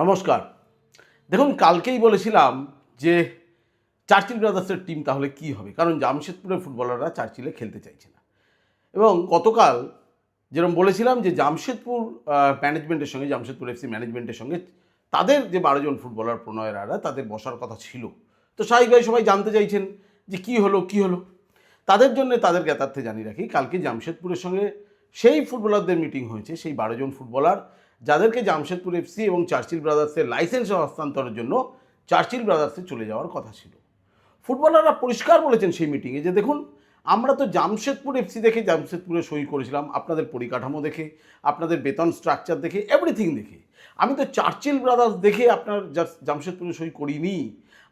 নমস্কার। দেখুন, কালকেই বলেছিলাম যে চার্চিল ব্রাদার্সের টিম তাহলে কি হবে, কারণ জামশেদপুরের ফুটবলাররা চার্চিলে খেলতে চাইছে না। এবং গতকাল যেরকম বলেছিলাম যে জামশেদপুর ম্যানেজমেন্টের সঙ্গে, জামশেদপুর এফসি ম্যানেজমেন্টের সঙ্গে তাদের যে ১২ জন ফুটবলার প্রণয় রায়রা তাদের বসার কথা ছিল। তো স্বাভাবিকভাবে সবাই জানতে চাইছেন যে কী হলো। তাদের জন্য তাদের জ্ঞাতার্থে জানিয়ে রাখি, কালকে জামশেদপুরের সঙ্গে সেই ফুটবলারদের মিটিং হয়েছে, সেই ১২ জন ফুটবলার যাদেরকে জামশেদপুর এফসি এবং চার্চিল ব্রাদার্সের লাইসেন্স হস্তান্তরের জন্য চার্চিল ব্রাদার্সে চলে যাওয়ার কথা ছিল। ফুটবলাররা পরিষ্কার বলেছেন সেই মিটিংয়ে যে দেখুন, আমরা তো জামশেদপুর এফসি দেখে জামশেদপুরে সই করেছিলাম, আপনাদের পরিকাঠামো দেখে, আপনাদের বেতন স্ট্রাকচার দেখে, এভরিথিং দেখে। আমি তো চার্চিল ব্রাদার্স দেখে আপনার জামশেদপুরে সই করিনি।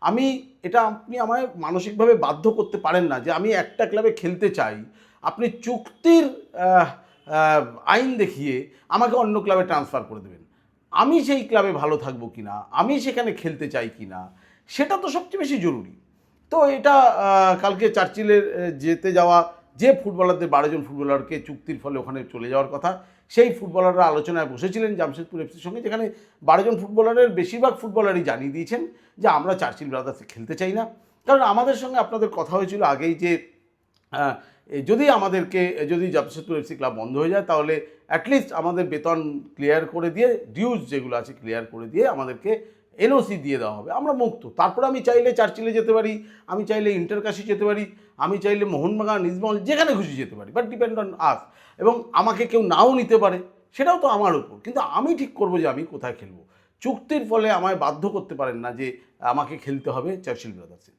আপনি আমায় মানসিকভাবে বাধ্য করতে পারেন না যে আমি একটা ক্লাবে খেলতে চাই, আপনি চুক্তির আইন দেখিয়ে আমাকে অন্য ক্লাবে ট্রান্সফার করে দেবেন। আমি সেই ক্লাবে ভালো থাকবো কি না, আমি সেখানে খেলতে চাই কি না, সেটা তো সবচেয়ে বেশি জরুরি। তো এটা কালকে চার্চিলের যেতে যাওয়া যে ফুটবলারদের ১২ জন ফুটবলারকে চুক্তির ফলে ওখানে চলে যাওয়ার কথা, সেই ফুটবলাররা আলোচনায় বসেছিলেন জামশেদপুর এফসির সঙ্গে, যেখানে ১২ জন ফুটবলারের বেশিরভাগ ফুটবলারই জানিয়ে দিয়েছেন যে আমরা চার্চিল ব্রাদার্সে খেলতে চাই না। কারণ আমাদের সঙ্গে আপনাদের কথা হয়েছিল আগেই যে যদি জামশেদপুর এফসি ক্লাব বন্ধ হয়ে যায় তাহলে অ্যাটলিস্ট আমাদের বেতন ক্লিয়ার করে দিয়ে, ডিউজ যেগুলো আছে ক্লিয়ার করে দিয়ে আমাদেরকে এনওসি দিয়ে দেওয়া হবে, আমরা মুক্ত। তারপরে আমি চাইলে চার্চিলে যেতে পারি, আমি চাইলে ইন্টারকাশি যেতে পারি, আমি চাইলে মোহনবাগান, নিজমহল, যেখানে খুশি যেতে পারি, বাট ডিপেন্ড অন আস। এবং আমাকে কেউ নাও নিতে পারে, সেটাও তো আমার উপর, কিন্তু আমি ঠিক করবো যে আমি কোথায় খেলবো। চুক্তির ফলে আমায় বাধ্য করতে পারেন না যে আমাকে খেলতে হবে চার্চিল ব্রাদার্সে।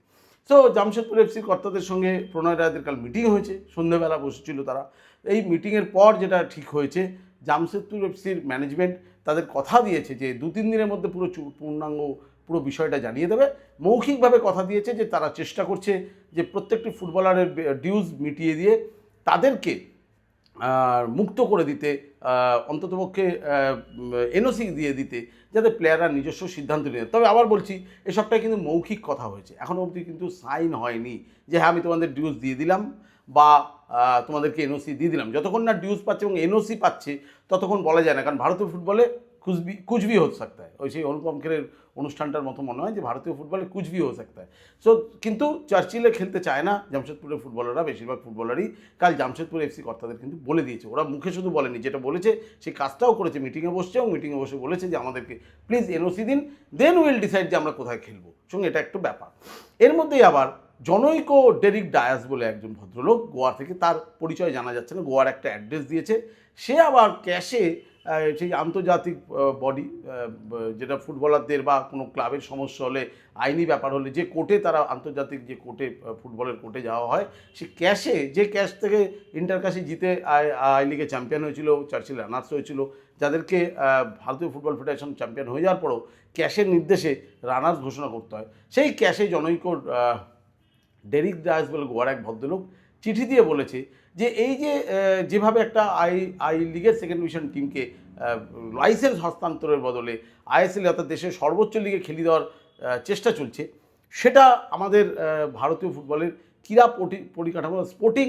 সো জামশেদপুর এফসির কর্তাদের সঙ্গে প্রণয় রায়দের কাল মিটিং হয়েছে, সন্ধ্যেবেলা বসেছিল তারা। এই মিটিংয়ের পর যেটা ঠিক হয়েছে, জামশেদপুর এফসির ম্যানেজমেন্ট তাদের কথা দিয়েছে যে ২-৩ দিনের মধ্যে পুরো বিষয়টা জানিয়ে দেবে। মৌখিকভাবে কথা দিয়েছে যে তারা চেষ্টা করছে যে প্রত্যেকটি ফুটবলারের ডিউজ মিটিয়ে দিয়ে তাদেরকে মুক্ত করে দিতে, অন্ততপক্ষে এনওসি দিয়ে দিতে, যাতে প্লেয়াররা নিজস্ব সিদ্ধান্ত নিয়ে। তবে আবার বলছি, এসবটাই কিন্তু মৌখিক কথা হয়েছে, এখনও অবধি কিন্তু সাইন হয়নি যে হ্যাঁ আমি তোমাদের ডিউজ দিয়ে দিলাম বা তোমাদেরকে এনওসি দিয়ে দিলাম। যতক্ষণ না ডিউজ পাচ্ছে এবং এনওসি পাচ্ছে ততক্ষণ বলা যায় না, কারণ ভারতীয় ফুটবলে कुछ भी हो सकता है। ওই সেই অনুপম খেরের অনুষ্ঠানটার মতো মনে হয় যে ভারতীয় ফুটবলে कुछ भी हो सकता है। সো কিন্তু চার্চিলে খেলতে চায় না জামশেদপুরের ফুটবলাররা, বেশিরভাগ ফুটবলারই। কাল জামশেদপুর এফসি কর্তাদের কিন্তু বলে দিয়েছে, ওরা মুখে শুধু বলেনি, যেটা বলেছে সেই কাজটাও করেছে। মিটিংয়ে বসছে এবং মিটিংয়ে বসে বলেছে যে আমাদেরকে প্লিজ এনওসি দিন, দেন উইল ডিসাইড যে আমরা কোথায় খেলবো। সঙ্গে এটা একটু ব্যাপার। এর মধ্যেই আবার জনৈক ডেরিক ডায়াস বলে একজন ভদ্রলোক, গোয়া থেকে, তার পরিচয় জানা যাচ্ছে না, গোয়ার একটা অ্যাড্রেস দিয়েছে। সে আবার ক্যাশে সেই আন্তর্জাতিক বডি, যেটা ফুটবলারদের বা কোনো ক্লাবের সমস্যা হলে, আইনি ব্যাপার হলে, যে কোর্টে তারা আন্তর্জাতিক যে কোর্টে, ফুটবলের কোর্টে যাওয়া হয়, সে ক্যাশে, যে ক্যাশ থেকে ইন্টারকাশি জিতে আই লিগে চ্যাম্পিয়ন হয়েছিল, চার্চিল রানার্স হয়েছিল, যাদেরকে ভারতীয় ফুটবল ফেডারেশন চ্যাম্পিয়ন হয়ে যাওয়ার পরও ক্যাশের নির্দেশে রানার্স ঘোষণা করতে হয়, সেই ক্যাশে জনৈক ডেরিক ডায়াস বলে গোয়ার এক ভদ্রলোক চিঠি দিয়ে বলেছে যে এই যে যেভাবে একটা আই লিগের সেকেন্ড ডিভিশন টিমকে লাইসেন্স হস্তান্তরের বদলে আইএসএল অর্থাৎ দেশের সর্বোচ্চ লিগে খেলিয়ে দেওয়ার চেষ্টা চলছে, সেটা আমাদের ভারতীয় ফুটবলের ক্রীড়া পরিকাঠামো, স্পোর্টিং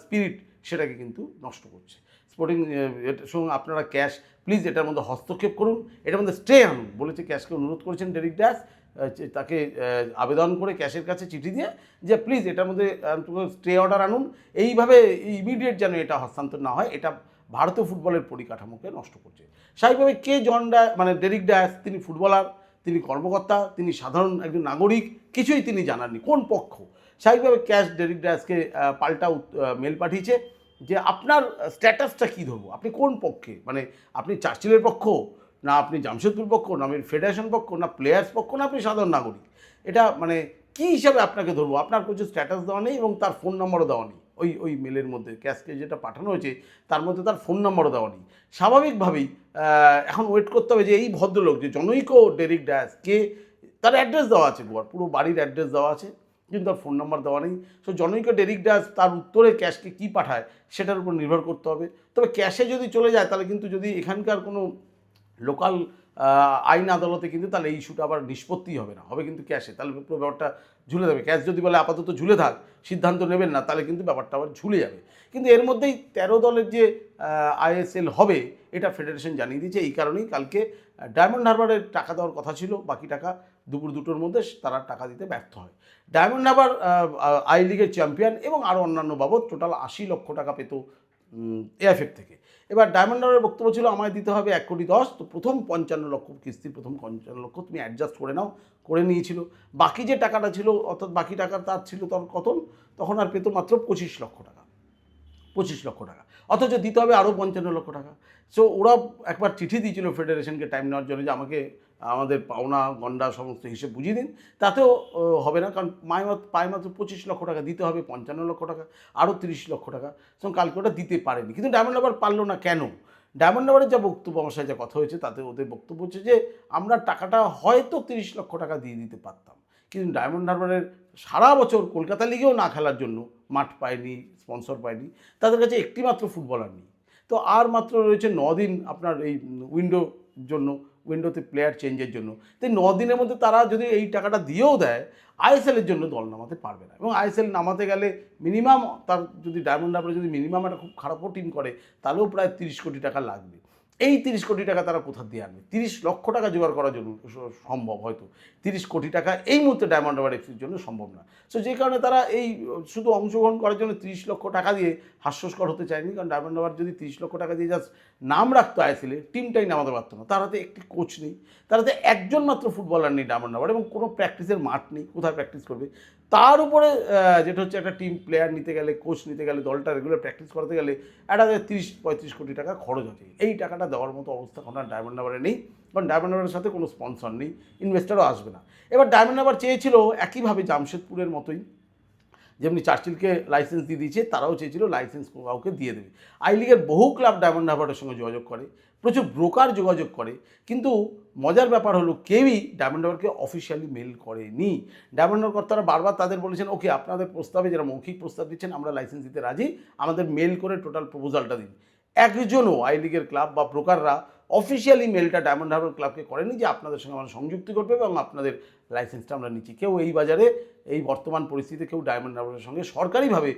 স্পিরিট, সেটাকে কিন্তু নষ্ট করছে। স্পোর্টিং সঙ্গে আপনারা ক্যাশ প্লিজ এটার মধ্যে হস্তক্ষেপ করুন, এটার মধ্যে স্টে আনুন বলেছে। ক্যাশকে অনুরোধ করেছেন ডেরিক ডায়াস, তাকে আবেদন করে ক্যাশের কাছে চিঠি দিয়ে যে প্লিজ এটার মধ্যে স্টে অর্ডার আনুন, এইভাবে ইমিডিয়েট যেন এটা হস্তান্তর না হয়, এটা ভারতীয় ফুটবলের পরিকাঠামোকে নষ্ট করছে। স্বাভাবিকভাবে মানে ডেরিক ডায়াস, তিনি ফুটবলার, তিনি কর্মকর্তা, তিনি সাধারণ একজন নাগরিক, কিছুই তিনি জানাননি কোন পক্ষ। স্বাভাবিকভাবে ক্যাশ ডেরিক ডায়াসকে পাল্টা মেল পাঠিয়েছে যে আপনার স্ট্যাটাসটা কী ধরবো, আপনি কোন পক্ষে, মানে আপনি চার্চিলের পক্ষ, না আপনি জামশেদপুর পক্ষ, না আপনি ফেডারেশন পক্ষ, না প্লেয়ার্স পক্ষ, না আপনি সাধারণ নাগরিক, এটা মানে কী হিসাবে আপনাকে ধরবো? আপনার কিছু স্ট্যাটাস দেওয়া নেই এবং তার ফোন নম্বরও দেওয়া নেই। ওই মেলের মধ্যে ক্যাশকে যেটা পাঠানো হয়েছে তার মধ্যে তার ফোন নম্বরও দেওয়া নেই। স্বাভাবিকভাবেই এখন ওয়েট করতে হবে যে এই ভদ্রলোক, যে জনৈক ডেরিক ডায়াস, কে, তার অ্যাড্রেস দেওয়া আছে, গোয়ার পুরো বাড়ির অ্যাড্রেস দেওয়া আছে, কিন্তু তার ফোন নাম্বার দেওয়া নেই। সো জনৈক ডেরিক ডায়াস তার উত্তরে ক্যাশকে কী পাঠায় সেটার উপর নির্ভর করতে হবে। তবে ক্যাশে যদি চলে যায় তাহলে কিন্তু, যদি এখানকার কোনো লোকাল আইন আদালতে, কিন্তু তাহলে এই ইস্যুটা আবার নিষ্পত্তি হবে না, হবে কিন্তু ক্যাশে, তাহলে পুরো ব্যাপারটা ঝুলে যাবে। ক্যাশ যদি বলে আপাতত ঝুলে থাক, সিদ্ধান্ত নেবেন না, তাহলে কিন্তু ব্যাপারটা আবার ঝুলে যাবে। কিন্তু এর মধ্যেই 13 দলের যে আইএসএল হবে, এটা ফেডারেশন জানিয়ে দিয়েছে। এই কারণেই কালকে ডায়মন্ড হারবারের টাকা দেওয়ার কথা ছিল, বাকি টাকা দুপুর 2টোর মধ্যে তারা টাকা দিতে ব্যর্থ হয়। ডায়মন্ড হারবার আই লিগের চ্যাম্পিয়ন এবং আরও অন্যান্য বাবদ টোটাল 80 লক্ষ টাকা পেত এএফএফ থেকে। এবার ডায়মন্ড হারবারের বক্তব্য ছিল আমায় দিতে হবে 1,10,00,000, তো প্রথম 55 লক্ষ কিস্তির প্রথম 55 লক্ষ তুমি অ্যাডজাস্ট করে নাও, করে নিয়েছিল। বাকি যে টাকাটা ছিল, অর্থাৎ বাকি টাকা তার ছিল তখন আর পেত মাত্র 25 লক্ষ টাকা, 25 লক্ষ টাকা, অথচ দিতে হবে আরও 55 লক্ষ টাকা। সো ওরা একবার চিঠি দিয়েছিল ফেডারেশনকে টাইম নেওয়ার জন্য যে আমাকে আমাদের পাওনা গন্ডা সমস্ত হিসেব বুঝিয়ে দিন, তাতেও হবে না, কারণ পায় মাত্র 25 লক্ষ টাকা, দিতে হবে 55 লক্ষ টাকা, আরও 30 লক্ষ টাকা। এবং কালকে ওটা দিতে পারেনি, কিন্তু ডায়মন্ড হারবার পারলো না কেন? ডায়মন্ড হারবারের যা বক্তব্য, আমার সাথে যা কথা হয়েছে তাতে ওদের বক্তব্য হচ্ছে যে আমরা টাকাটা হয়তো 30 লক্ষ টাকা দিয়ে দিতে পারতাম, কিন্তু ডায়মন্ড হারবারের সারা বছর কলকাতা লিগেও না খেলার জন্য মাঠ পায়নি, স্পন্সর পায়নি, তাদের কাছে একটি মাত্র ফুটবলার নেই। তো আর মাত্র রয়েছে 9 দিন আপনার এই উইন্ডোতে প্লেয়ার চেঞ্জের জন্য। তাই 9 দিনের মধ্যে তারা যদি এই টাকাটা দিয়েও দেয়, আইএসএলের জন্য দল নামাতে পারবে না। এবং আইএসএল নামাতে গেলে মিনিমাম, তার যদি ডায়মন্ড হারবার যদি মিনিমাম একটা খুব খারাপও টিম করে, তাহলেও প্রায় 30 কোটি টাকা লাগবে। এই 30 কোটি টাকা তারা কোথা দিয়ে আনবে? 30 লক্ষ টাকা জোগাড় করার জন্য সম্ভব, হয়তো 30 কোটি টাকা এই মুহূর্তে ডায়মন্ড হারবার এফসির জন্য সম্ভব না। সো যে কারণে তারা এই শুধু অংশগ্রহণ করার জন্য 30 লক্ষ টাকা দিয়ে হাস্যস্কর হতে চায়নি। কারণ ডায়মন্ড হারবার যদি 30 লক্ষ টাকা দিয়ে জাস্ট নাম রাখতো আইএসএলে, টিমটাই নামাতে পারতো না। তার হাতে একটি কোচ নেই, তার হাতে একজন মাত্র ফুটবলার নেই ডায়মন্ড হারবার, এবং কোনো প্র্যাকটিসের মাঠ নেই, কোথায় প্র্যাকটিস করবে? তার উপরে যেটা হচ্ছে একটা টিম প্লেয়ার নিতে গেলে, কোচ নিতে গেলে, দলটা রেগুলার প্র্যাকটিস করাতে গেলে একটা 30-35 কোটি টাকা খরচ আছে। এই টাকাটা দেওয়ার মতো অবস্থা এখন আর ডায়মন্ড হারবারে নেই, কারণ ডায়মন্ড হারবারের সাথে কোনো স্পন্সর নেই, ইনভেস্টারও আসবে না। এবার ডায়মন্ড হারবার চেয়েছিল একইভাবে জামশেদপুরের মতোই, যেমনি চার্চিলকে লাইসেন্স দিয়ে দিয়েছে, তারাও চেয়েছিল লাইসেন্স কাউকে দিয়ে দেবে। আই লিগের বহু ক্লাব ডায়মন্ড হারবারের সঙ্গে যোগাযোগ করে, প্রচুর ব্রোকার যোগাযোগ করে, কিন্তু মজার ব্যাপার হলো কেউই ডায়মন্ড হারবারকে অফিসিয়ালি মেল করেনি। ডায়মন্ড হারবার কর্তারা বারবার তাদের বলেছেন, ওকে আপনাদের প্রস্তাবে যারা মৌখিক প্রস্তাব দিচ্ছেন আমরা লাইসেন্স দিতে রাজি, আমাদের মেল করে টোটাল প্রপোজালটা দিন। একজনও আই লিগের ক্লাব বা ব্রোকাররা অফিসিয়ালি মেলটা ডায়মন্ড হারবার ক্লাবকে করেনি যে আপনাদের সঙ্গে আমরা সংযুক্তি করবে এবং আপনাদের লাইসেন্সটা আমরা নিচ্ছি। কেউ এই বাজারে, এই বর্তমান পরিস্থিতিতে কেউ ডায়মন্ড হারবারের সঙ্গে সরকারিভাবে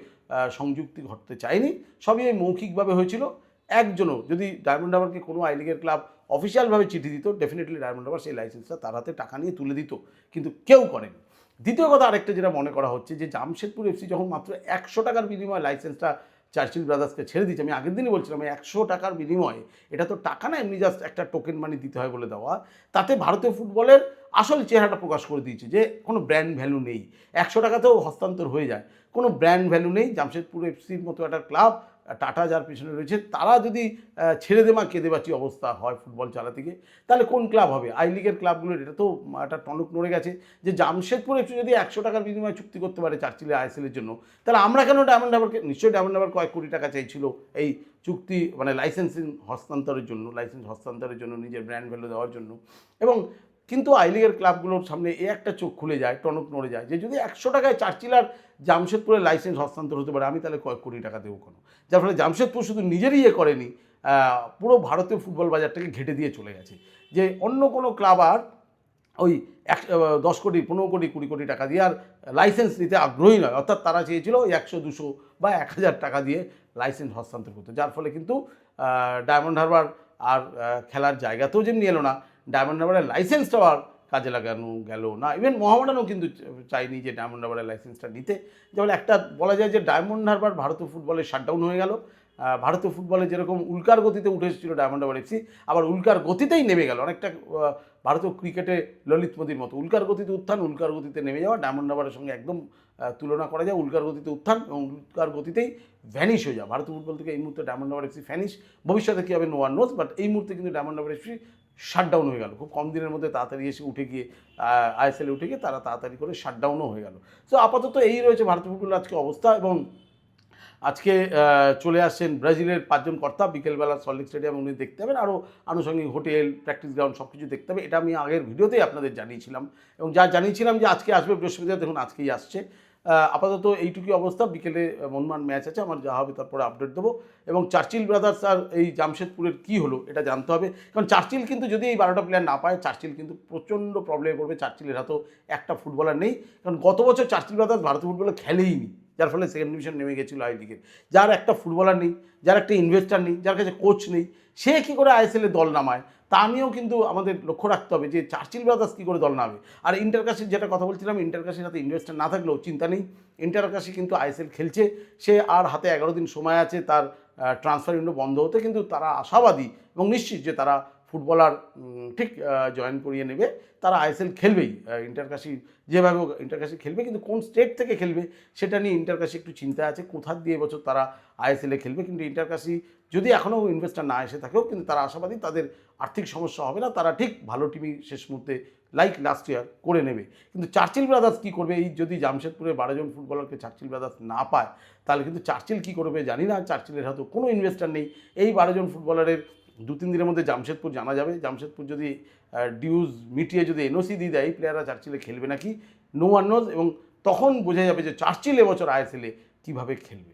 সংযুক্তি ঘটতে চায়নি, সবই মৌখিকভাবে হয়েছিল। একজনও যদি ডায়মন্ড হারবারকে কোনো আই লিগের ক্লাব অফিসিয়ালভাবে চিঠি দিত, ডেফিনেটলি ডায়মন্ড হারবার সেই লাইসেন্সটা তার হাতে টাকা নিয়ে তুলে দিত, কিন্তু কেউ করেনি। দ্বিতীয় কথা আরেকটা যেটা মনে করা হচ্ছে যে জামশেদপুর এফসি যখন মাত্র 100 টাকার বিনিময়ে লাইসেন্সটা চার্চিল ব্রাদার্সকে ছেড়ে দিচ্ছে, আমি আগের দিনই বলছিলাম 100 টাকার বিনিময়ে, এটা তো টাকা না, এমনি জাস্ট একটা টোকেন মানি দিতে হয় বলে দেওয়া, তাতে ভারতীয় ফুটবলের আসল চেহারাটা প্রকাশ করে দিয়েছে যে কোনো ব্র্যান্ড ভ্যালু নেই। 100 টাকাতেও হস্তান্তর হয়ে যায়, কোনো ব্র্যান্ড ভ্যালু নেই। জামশেদপুর এফসির মতো একটা ক্লাব, টাটা যার পিছনে রয়েছে, তারা যদি ছেড়ে দেমা কেঁদেবাচি অবস্থা হয় ফুটবল চালাতে গিয়ে, তাহলে কোন ক্লাব হবে? আই লিগের ক্লাবগুলোর এটা তো একটা টনক নড়ে গেছে যে জামশেদপুর এফসি যদি 100 টাকার বিনিময়ে চুক্তি করতে পারে চার্চিলের আইএসএলের জন্য, তাহলে আমরা কেন ডায়মন্ড হারবারকে? নিশ্চয়ই ডায়মন্ড হারবার কয়েক কোটি টাকা চাইছিল এই চুক্তি, মানে লাইসেন্স হস্তান্তরের জন্য, নিজের ব্র্যান্ড ভ্যালু দেওয়ার জন্য। এবং কিন্তু আই লিগের ক্লাবগুলোর সামনে এই একটা চোখ খুলে যায়, টনক নড়ে যায় যে যদি 100 টাকায় চার্চিল আর জামশেদপুরের লাইসেন্স হস্তান্তর হতে পারে, আমি তাহলে কয়েক কোটি টাকা দেবো কেন? যার ফলে জামশেদপুর শুধু নিজেরই করেনি, পুরো ভারতীয় ফুটবল বাজারটাকে ঘেটে দিয়ে চলে গেছে। যে অন্য কোনো ক্লাব আর ওই 10 কোটি, 15 কোটি, 20 কোটি টাকা দিয়ে আর লাইসেন্স নিতে আগ্রহী নয়। অর্থাৎ তারা চেয়েছিল 100-200 বা 1000 টাকা দিয়ে লাইসেন্স হস্তান্তর করতে, যার ফলে কিন্তু ডায়মন্ড হারবার আর খেলার জায়গাতেও যেমনি এলো না, ডায়মন্ড হারবারের লাইসেন্সটাও আর কাজে লাগানো গেল না। ইভেন মোহামেডানও কিন্তু চাইনি যে ডায়মন্ড হারবারের লাইসেন্সটা নিতে। যেমন একটা বলা যায় যে ডায়মন্ড হারবার ভারতীয় ফুটবলের শাটডাউন হয়ে গেল। ভারতীয় ফুটবলে যেরকম উল্কার গতিতে উঠে এসেছিল ডায়মন্ড হারবার এফসি, আবার উল্কার গতিতেই নেমে গেল। অনেকটা ভারতীয় ক্রিকেটে ললিত মোদির মতো উল্কার গতিতে উত্থান, উল্কার গতিতে নেমে যাওয়া। ডায়মন্ড হারবারের সঙ্গে একদম তুলনা করা যায়, উল্কার গতিতে উত্থান এবং উল্কার গতিতেই ভ্যানিশ হয়ে যাওয়া। ভারতীয় ফুটবল থেকে এই মুহূর্তে ডায়মন্ড হারবার এফসি ভ্যানিশ। ভবিষ্যতে কী হবে নো ওয়ান নোজ, বাট এই মুহূর্তে কিন্তু ডায়মন্ড হারবার এফসি শাটডাউন হয়ে গেল। খুব কম দিনের মধ্যে তাড়াতাড়ি এসে উঠে গিয়ে আইএসএলে উঠে গিয়ে তারা তাড়াতাড়ি করে শাটডাউনও হয়ে গেল। সো আপাতত এই রয়েছে ভারতীয় ফুটবলের আজকে অবস্থা। এবং আজকে চলে আসছেন ব্রাজিলের 5 জন কর্তা, বিকেলবেলা সল্টলেক স্টেডিয়াম উনি দেখতে পাবেন, আরও আনুষঙ্গিক হোটেল, প্র্যাকটিস গ্রাউন্ড সব কিছু দেখতে হবে। এটা আমি আগের ভিডিওতেই আপনাদের জানিয়েছিলাম, এবং যা জানিয়েছিলাম যে আজকে আসবে বৃহস্পতিবার, দেখুন আজকেই আসছে। আপাতত এইটুকুই অবস্থা। বিকেলে মনমান ম্যাচ আছে, আমার যা হবে তারপরে আপডেট দেবো। এবং চার্চিল ব্রাদার্স আর এই জামশেদপুরের কী হলো এটা জানতে হবে, কারণ চার্চিল কিন্তু যদি এই 12টা প্লেয়ার না পায়, চার্চিল কিন্তু প্রচণ্ড প্রবলেমে পড়বে। চার্চিলের হাতেও একটা ফুটবলার নেই, কারণ গত বছর চার্চিল ব্রাদার্স ভারতীয় ফুটবলে খেলেই নি। যার ফলে সেকেন্ড ডিভিশন নেমে গেছিলো আই লিগের। যার একটা ফুটবলার নেই, যার একটা ইনভেস্টার নেই, যার কাছে কোচ নেই, সে কী করে আইএসএলে দল নামায় তা নিয়েও কিন্তু আমাদের লক্ষ্য রাখতে হবে যে চার্চিল ব্রাদার্স কী করে দল নামে। আর ইন্টারকাশির যেটা কথা বলছিলাম, ইন্টারকাশির হাতে ইনভেস্টার না থাকলেও চিন্তা নেই, ইন্টারকাশি কিন্তু আইএসএল খেলছে, সে আর হাতে 11 দিন সময় আছে তার ট্রান্সফার উইন্ডো বন্ধ হতে, কিন্তু তারা আশাবাদী এবং নিশ্চিত যে তারা ফুটবলার ঠিক জয়েন করিয়ে নেবে, তারা আইএসএল খেলবেই। ইন্টারকাশি যেভাবে ইন্টারকাশি খেলবে, কিন্তু কোন স্টেট থেকে খেলবে সেটা নিয়ে ইন্টারকাশি একটু চিন্তা আছে, কোথা দিয়ে এবছর তারা আইএসএলে খেলবে। কিন্তু ইন্টারকাশি যদি এখনও ইনভেস্টার না এসে থাকেও, কিন্তু তারা আশাবাদী তাদের আর্থিক সমস্যা হবে না, তারা ঠিক ভালো টিমই শেষ মুহূর্তে লাইক লাস্ট ইয়ার করে নেবে। কিন্তু চার্চিল ব্রাদার্স কী করবে, এই যদি জামশেদপুরে 12 জন ফুটবলারকে চার্চিল ব্রাদার্স না পায়, তাহলে কিন্তু চার্চিল কী করবে জানি না। চার্চিলের হাতে কোনো ইনভেস্টার নেই। এই 12 জন ফুটবলারের 2-3 দিনের মধ্যে জামশেদপুর জানা যাবে। জামশেদপুর যদি ডিউজ মিটিয়ে যদি এনওসি দিয়ে দেয়, এই প্লেয়াররা চার্চিলে খেলবে নাকি, নো ওয়ান নোজ। এবং তখন বোঝা যাবে যে চার্চিল এবছর আইএসএলে কীভাবে খেলবে।